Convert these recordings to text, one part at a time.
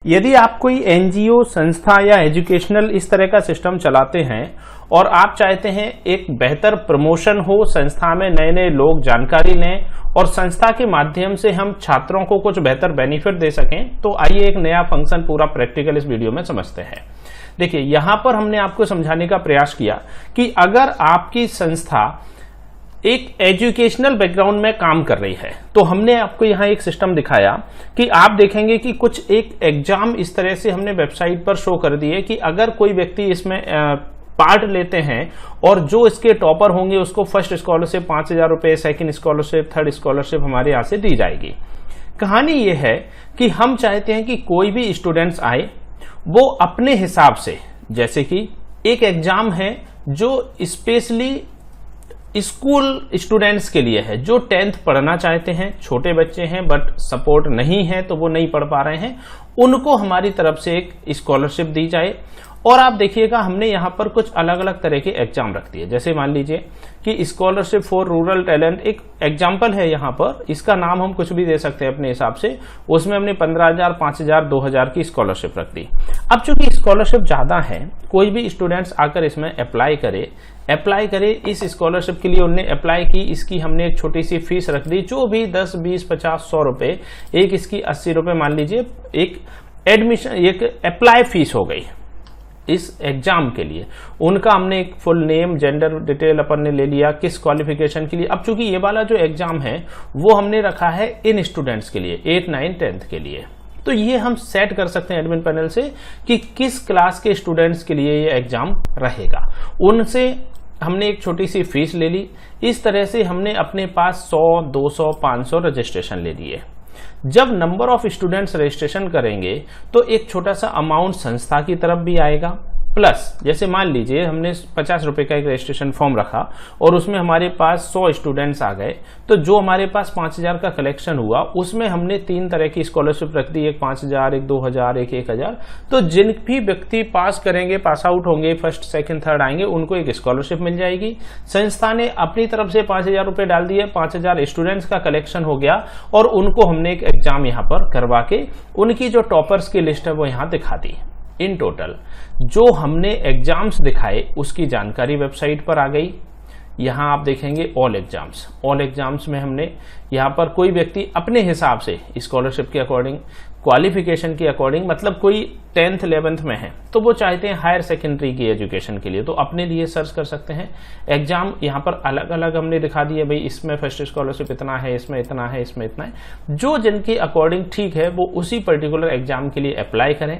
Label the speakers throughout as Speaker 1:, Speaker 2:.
Speaker 1: यदि आप कोई एनजीओ, संस्था या एजुकेशनल इस तरह का सिस्टम चलाते हैं और आप चाहते हैं एक बेहतर प्रमोशन हो, संस्था में नए नए लोग जानकारी लें और संस्था के माध्यम से हम छात्रों को कुछ बेहतर बेनिफिट दे सकें, तो आइए एक नया फंक्शन पूरा प्रैक्टिकल इस वीडियो में समझते हैं। देखिए, यहां पर हमने आपको समझाने का प्रयास किया कि अगर आपकी संस्था एक एजुकेशनल बैकग्राउंड में काम कर रही है तो हमने आपको यहां एक सिस्टम दिखाया कि आप देखेंगे कि कुछ एक एग्जाम इस तरह से हमने वेबसाइट पर शो कर दिए कि अगर कोई व्यक्ति इसमें पार्ट लेते हैं और जो इसके टॉपर होंगे उसको फर्स्ट स्कॉलरशिप 5,000 रुपए, सेकेंड स्कॉलरशिप, थर्ड स्कॉलरशिप हमारे यहां से दी जाएगी। कहानी यह है कि हम चाहते हैं कि कोई भी स्टूडेंट्स आए वो अपने हिसाब से, जैसे कि एक एग्जाम है जो स्पेशली स्कूल स्टूडेंट्स के लिए है, जो 10th पढ़ना चाहते हैं, छोटे बच्चे हैं बट सपोर्ट नहीं है तो वो नहीं पढ़ पा रहे हैं, उनको हमारी तरफ से एक स्कॉलरशिप दी जाए। और आप देखिएगा हमने यहाँ पर कुछ अलग अलग तरह के एग्जाम रख दिए। जैसे मान लीजिए कि स्कॉलरशिप फॉर रूरल टैलेंट एक एग्जाम्पल है, यहाँ पर इसका नाम हम कुछ भी दे सकते हैं अपने हिसाब से। उसमें हमने 15,000, 5,000, 2,000 की स्कॉलरशिप रख दी। अब चूंकि स्कॉलरशिप ज्यादा है, कोई भी स्टूडेंट्स आकर इसमें अप्लाई करे इस स्कॉलरशिप के लिए उन्होंने अप्लाई की, इसकी हमने एक छोटी सी फीस रख दी, जो भी 10, 20, 50, 100 रुपए, एक इसकी 80 रुपए मान लीजिए एक एडमिशन, एक अप्लाई फीस हो गई इस एग्जाम के लिए। उनका हमने एक फुल नेम, जेंडर डिटेल अपन ने ले लिया, किस क्वालिफिकेशन के लिए। अब चूंकि ये वाला जो एग्जाम है वो हमने रखा है इन स्टूडेंट्स के लिए, 8, 9, 10th के लिए। तो ये हम सेट कर सकते हैं एडमिन पैनल से कि किस क्लास के स्टूडेंट्स के लिए ये एग्जाम रहेगा। उनसे हमने एक छोटी सी फीस ले ली। इस तरह से हमने अपने पास 100, 200, 500 रजिस्ट्रेशन ले लिए। जब नंबर ऑफ स्टूडेंट्स रजिस्ट्रेशन करेंगे तो एक छोटा सा अमाउंट संस्था की तरफ भी आएगा, प्लस जैसे मान लीजिए हमने 50 रुपए का एक रजिस्ट्रेशन फॉर्म रखा और उसमें हमारे पास 100 स्टूडेंट्स आ गए, तो जो हमारे पास 5,000 का कलेक्शन हुआ उसमें हमने 3 तरह की स्कॉलरशिप रख दी, एक 5,000, एक 2,000, एक 1,000। तो जिन भी व्यक्ति पास करेंगे, पास आउट होंगे, फर्स्ट, सेकंड, थर्ड आएंगे, उनको एक स्कॉलरशिप मिल जाएगी। संस्था ने अपनी तरफ से 5,000 रुपए डाल दिए, 5,000 स्टूडेंट्स का कलेक्शन हो गया और उनको हमने एक एग्जाम यहाँ पर करवा के उनकी जो टॉपर्स की लिस्ट है वो यहाँ दिखा दी। इन टोटल जो हमने एग्जाम्स दिखाए उसकी जानकारी वेबसाइट पर आ गई। यहां आप देखेंगे ऑल एग्जाम्स में हमने यहां पर कोई व्यक्ति अपने हिसाब से स्कॉलरशिप के अकॉर्डिंग, क्वालिफिकेशन के अकॉर्डिंग, मतलब कोई 10th 11th में है तो वो चाहते हैं हायर सेकेंडरी की एजुकेशन के लिए, तो अपने लिए सर्च कर सकते हैं। एग्जाम यहां पर अलग अलग हमने दिखा दिए, भाई इसमें फर्स्ट स्कॉलरशिप इतना है, इसमें इतना है, इसमें इतना है। जो जिनके अकॉर्डिंग ठीक है वो उसी पर्टिकुलर एग्जाम के लिए अप्लाई करें,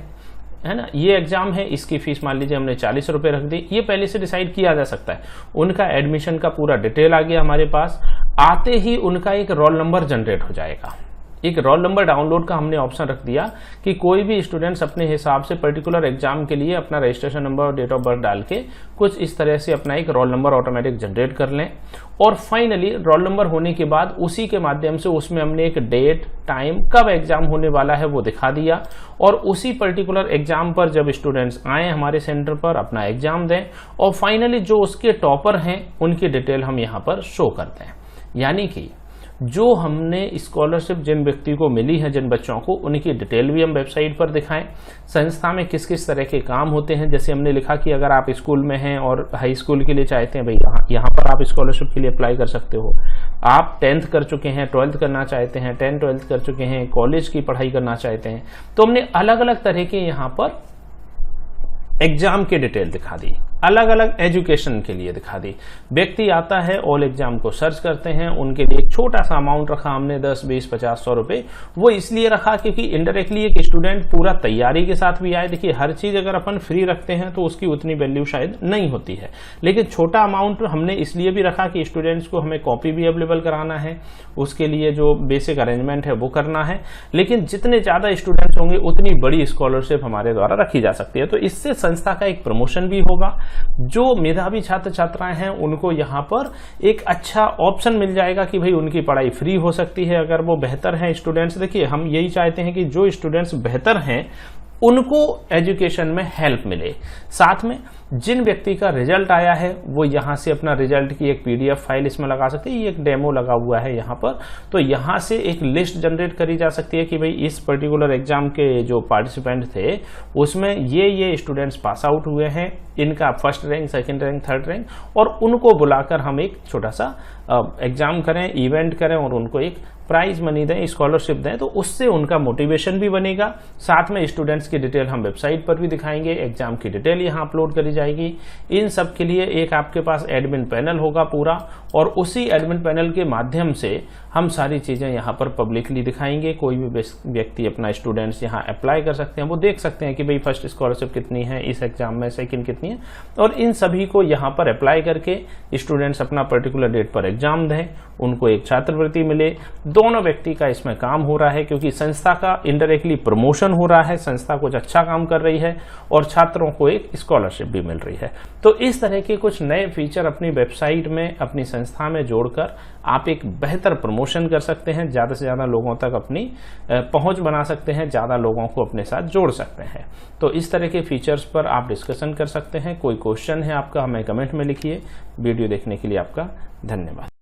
Speaker 1: है ना। ये एग्जाम है, इसकी फीस मान लीजिए हमने 40 रुपए रख दी। ये पहले से डिसाइड किया जा सकता है। उनका एडमिशन का पूरा डिटेल आ गया हमारे पास। आते ही उनका एक रोल नंबर जनरेट हो जाएगा। एक रोल नंबर डाउनलोड का हमने ऑप्शन रख दिया कि कोई भी स्टूडेंट्स अपने हिसाब से पर्टिकुलर एग्जाम के लिए अपना रजिस्ट्रेशन नंबर और डेट ऑफ बर्थ डाल के कुछ इस तरह से अपना एक रोल नंबर ऑटोमेटिक जनरेट कर लें। और फाइनली रोल नंबर होने के बाद उसी के माध्यम से उसमें हमने एक डेट, टाइम, कब एग्जाम होने वाला है वो दिखा दिया। और उसी पर्टिकुलर एग्जाम पर जब स्टूडेंट्स आए हमारे सेंटर पर, अपना एग्जाम दें और फाइनली जो उसके टॉपर हैं उनकी डिटेल हम यहाँ पर शो करते हैं। यानी कि जो हमने स्कॉलरशिप जिन व्यक्ति को मिली है, जिन बच्चों को, उनकी डिटेल भी हम वेबसाइट पर दिखाएं। संस्था में किस किस तरह के काम होते हैं, जैसे हमने लिखा कि अगर आप स्कूल में हैं और हाई स्कूल के लिए चाहते हैं, भाई यहाँ पर आप स्कॉलरशिप के लिए अप्लाई कर सकते हो। आप 10th कर चुके हैं, 12th करना चाहते हैं, 10, 12th कर चुके हैं, कॉलेज की पढ़ाई करना चाहते हैं, तो हमने अलग अलग तरह के यहाँ पर एग्जाम की डिटेल दिखा दी, अलग अलग एजुकेशन के लिए दिखा दी। व्यक्ति आता है, ऑल एग्जाम को सर्च करते हैं, उनके लिए एक छोटा सा अमाउंट रखा हमने, 10, 20, 50, 100 रुपए। वो इसलिए रखा क्योंकि इनडायरेक्टली एक स्टूडेंट पूरा तैयारी के साथ भी आए। देखिए, हर चीज अगर अपन फ्री रखते हैं तो उसकी उतनी वैल्यू शायद नहीं होती है, लेकिन छोटा अमाउंट हमने इसलिए भी रखा कि स्टूडेंट्स को हमें कॉपी भी अवेलेबल कराना है, उसके लिए जो बेसिक अरेंजमेंट है वो करना है। लेकिन जितने ज्यादा स्टूडेंट्स होंगे उतनी बड़ी स्कॉलरशिप हमारे द्वारा रखी जा सकती है। तो इससे संस्था का एक प्रमोशन भी होगा। जो मेधावी छात्र छात्राएं हैं उनको यहाँ पर एक अच्छा ऑप्शन मिल जाएगा कि भाई उनकी पढ़ाई फ्री हो सकती है अगर वो बेहतर हैं स्टूडेंट्स। देखिए, हम यही चाहते हैं कि जो स्टूडेंट्स बेहतर हैं उनको एजुकेशन में हेल्प मिले। साथ में जिन व्यक्ति का रिजल्ट आया है वो यहाँ से अपना रिजल्ट की एक पीडीएफ फाइल इसमें लगा सकते हैं। ये एक डेमो लगा हुआ है यहाँ पर, तो यहाँ से एक लिस्ट जनरेट करी जा सकती है कि भाई इस पर्टिकुलर एग्जाम के जो पार्टिसिपेंट थे उसमें ये स्टूडेंट्स पास आउट हुए हैं, इनका first rank, second rank, third rank, और उनको बुलाकर हम एक छोटा सा एग्जाम करें, इवेंट करें और उनको एक प्राइज मनी दें, स्कॉलरशिप दें, तो उससे उनका मोटिवेशन भी बनेगा। साथ में स्टूडेंट्स की डिटेल हम वेबसाइट पर भी दिखाएंगे, एग्जाम की डिटेल यहाँ अपलोड करी जाएगी। इन सब के लिए एक आपके पास एडमिन पैनल होगा पूरा, और उसी एडमिन पैनल के माध्यम से हम सारी चीजें यहाँ पर पब्लिकली दिखाएंगे। कोई भी व्यक्ति अपना स्टूडेंट्स यहाँ अप्लाई कर सकते हैं, वो देख सकते हैं कि भाई फर्स्ट स्कॉलरशिप कितनी है इस एग्जाम में, सेकंड कितनी है, और इन सभी को यहाँ पर अप्लाई करके स्टूडेंट्स अपना पर्टिकुलर डेट पर एग्जाम दें, उनको एक छात्रवृत्ति मिले। दोनों व्यक्ति का इसमें काम हो रहा है, क्योंकि संस्था का इनडायरेक्टली प्रमोशन हो रहा है, संस्था कुछ अच्छा काम कर रही है और छात्रों को एक स्कॉलरशिप भी मिल रही है। तो इस तरह के कुछ नए फीचर अपनी वेबसाइट में, अपनी संस्था में जोड़कर आप एक बेहतर प्रमोशन कर सकते हैं, ज्यादा से ज्यादा लोगों तक अपनी पहुंच बना सकते हैं, ज्यादा लोगों को अपने साथ जोड़ सकते हैं। तो इस तरह के फीचर्स पर आप डिस्कशन कर सकते हैं। कोई क्वेश्चन है आपका, हमें कमेंट में लिखिए। वीडियो देखने के लिए आपका धन्यवाद।